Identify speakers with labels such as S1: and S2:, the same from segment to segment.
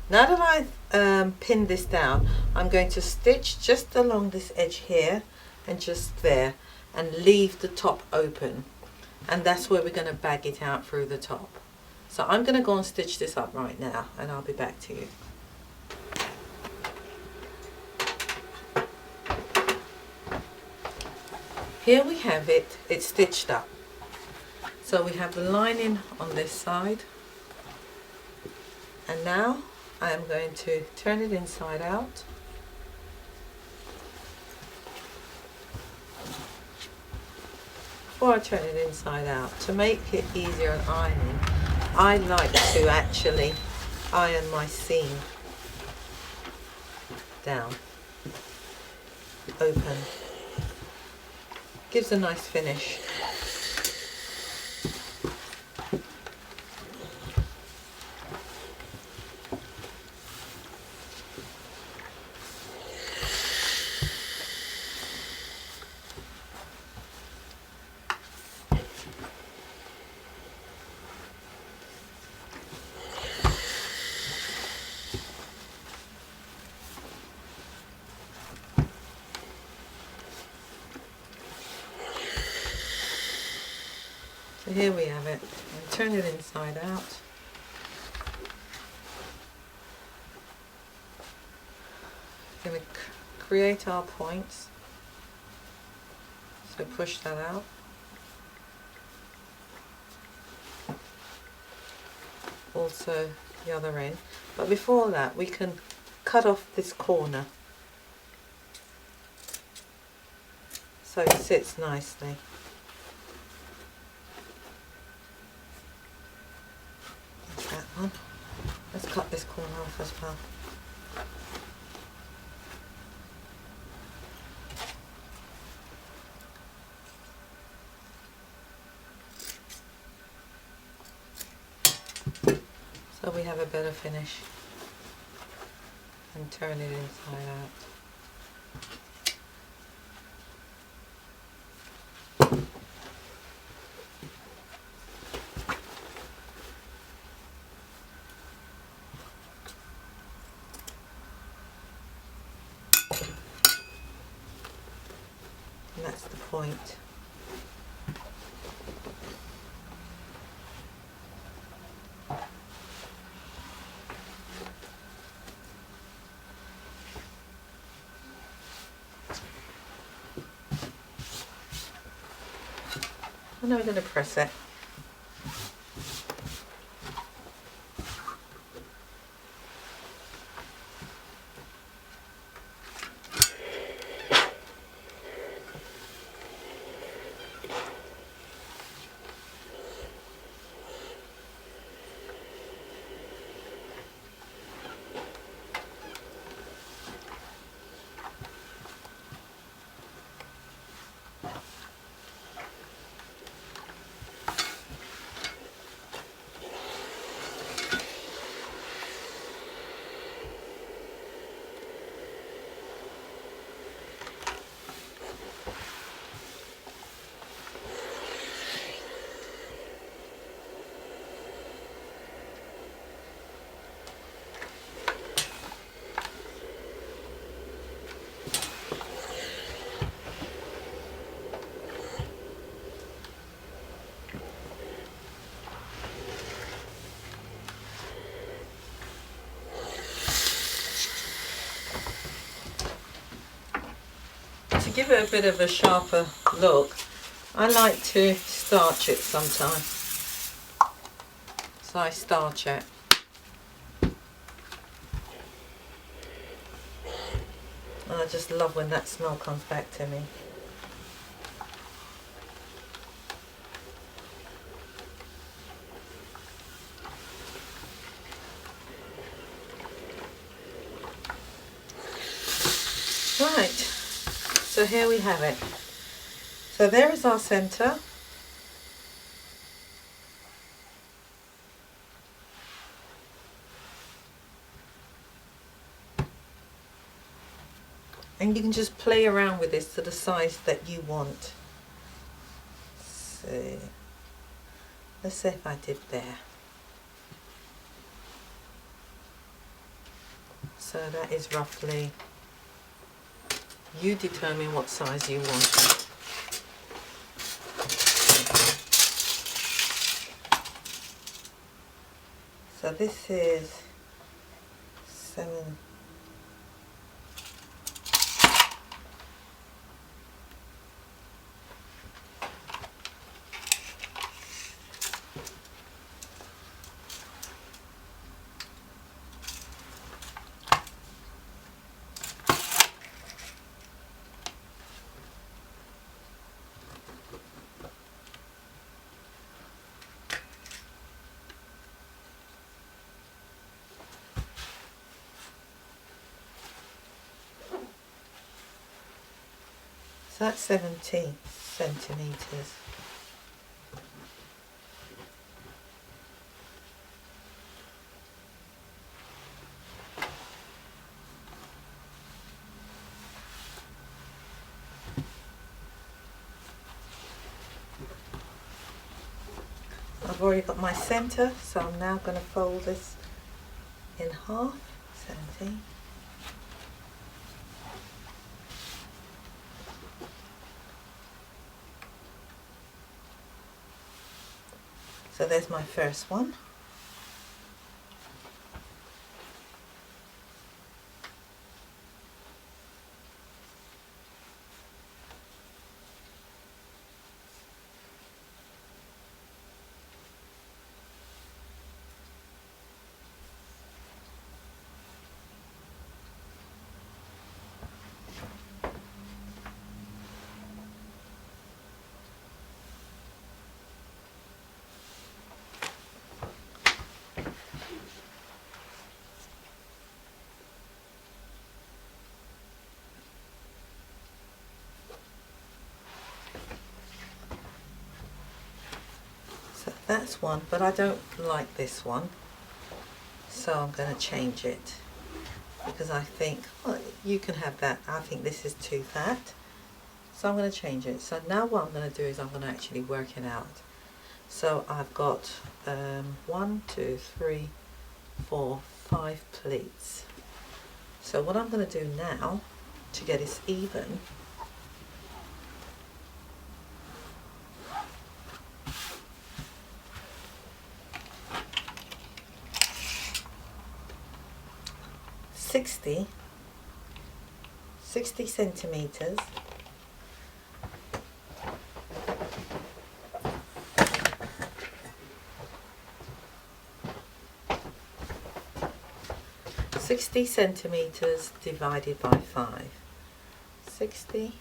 S1: Now that I've pinned this down, I'm going to stitch just along this edge here and just there and leave the top open, and that's where we're going to bag it out through the top. So I'm going to go and stitch this up right now and I'll be back to you. Here we have it, it's stitched up. So we have the lining on this side, and now I am going to turn it inside out. Before I turn it inside out, to make it easier on ironing, I like to actually iron my seam down, open. Gives a nice finish. here we have it. And turn it inside out. We're going to create our points. So push that out. Also the other end. But before that we can cut off this corner so it sits nicely. That's that one. Let's cut this corner off as well. So we have a better finish. And turn it inside out. And that's the point. And now we're going to press it. To give it a bit of a sharper look, I like to starch it sometimes. So I starch it. And I just love when that smell comes back to me. Right, so here we have it. So there is our centre. And you can just play around with this to the size that you want. So let's see if I did there. So that is roughly, you determine what size you want. So this is 7. So that's 17 centimetres. I've already got my centre, so I'm now going to fold this in half. 17. So there's my first one. That's one, but I don't like this one, so I'm going to change it because I think, well, you can have that. I think this is too fat, so I'm going to change it. So now what I'm going to do is I'm going to actually work it out. So I've got 1, 2, 3, 4, 5 pleats. So what I'm going to do now to get this even, sixty centimeters, divided by 5. 60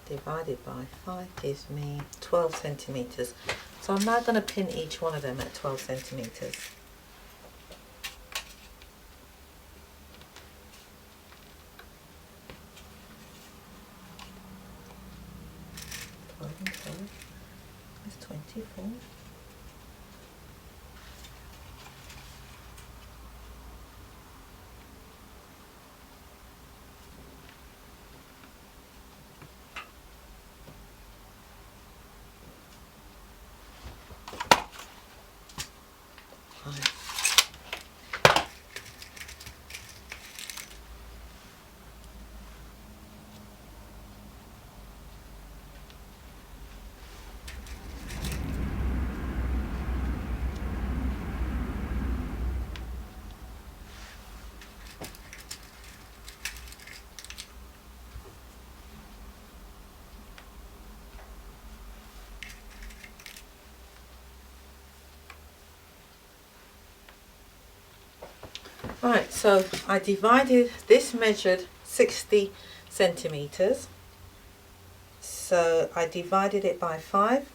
S1: divided by 5 gives me 12 centimeters. So I'm now going to pin each one of them at 12 centimeters. It's 24. Right, so I divided, this measured 60 centimeters, so I divided it by 5,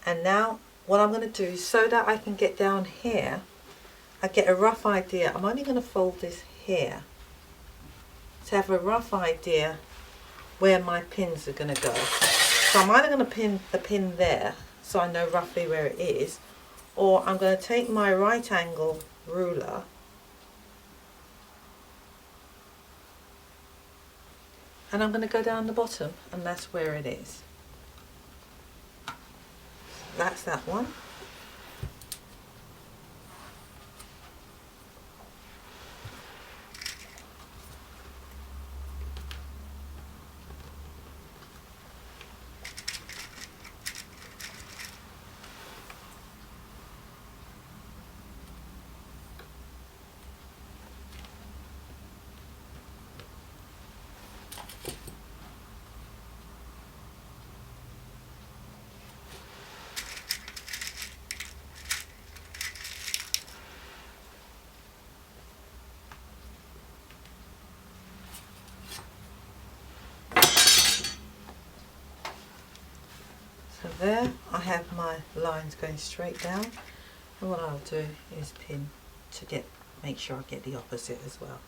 S1: and now what I'm going to do, so that I can get down here, I get a rough idea. I'm only going to fold this here to have a rough idea where my pins are going to go. So I'm either going to pin the pin there, so I know roughly where it is, or I'm going to take my right angle ruler and I'm going to go down the bottom, and that's where it is. That's that one. So there I have my lines going straight down, and what I'll do is pin to make sure I get the opposite as well.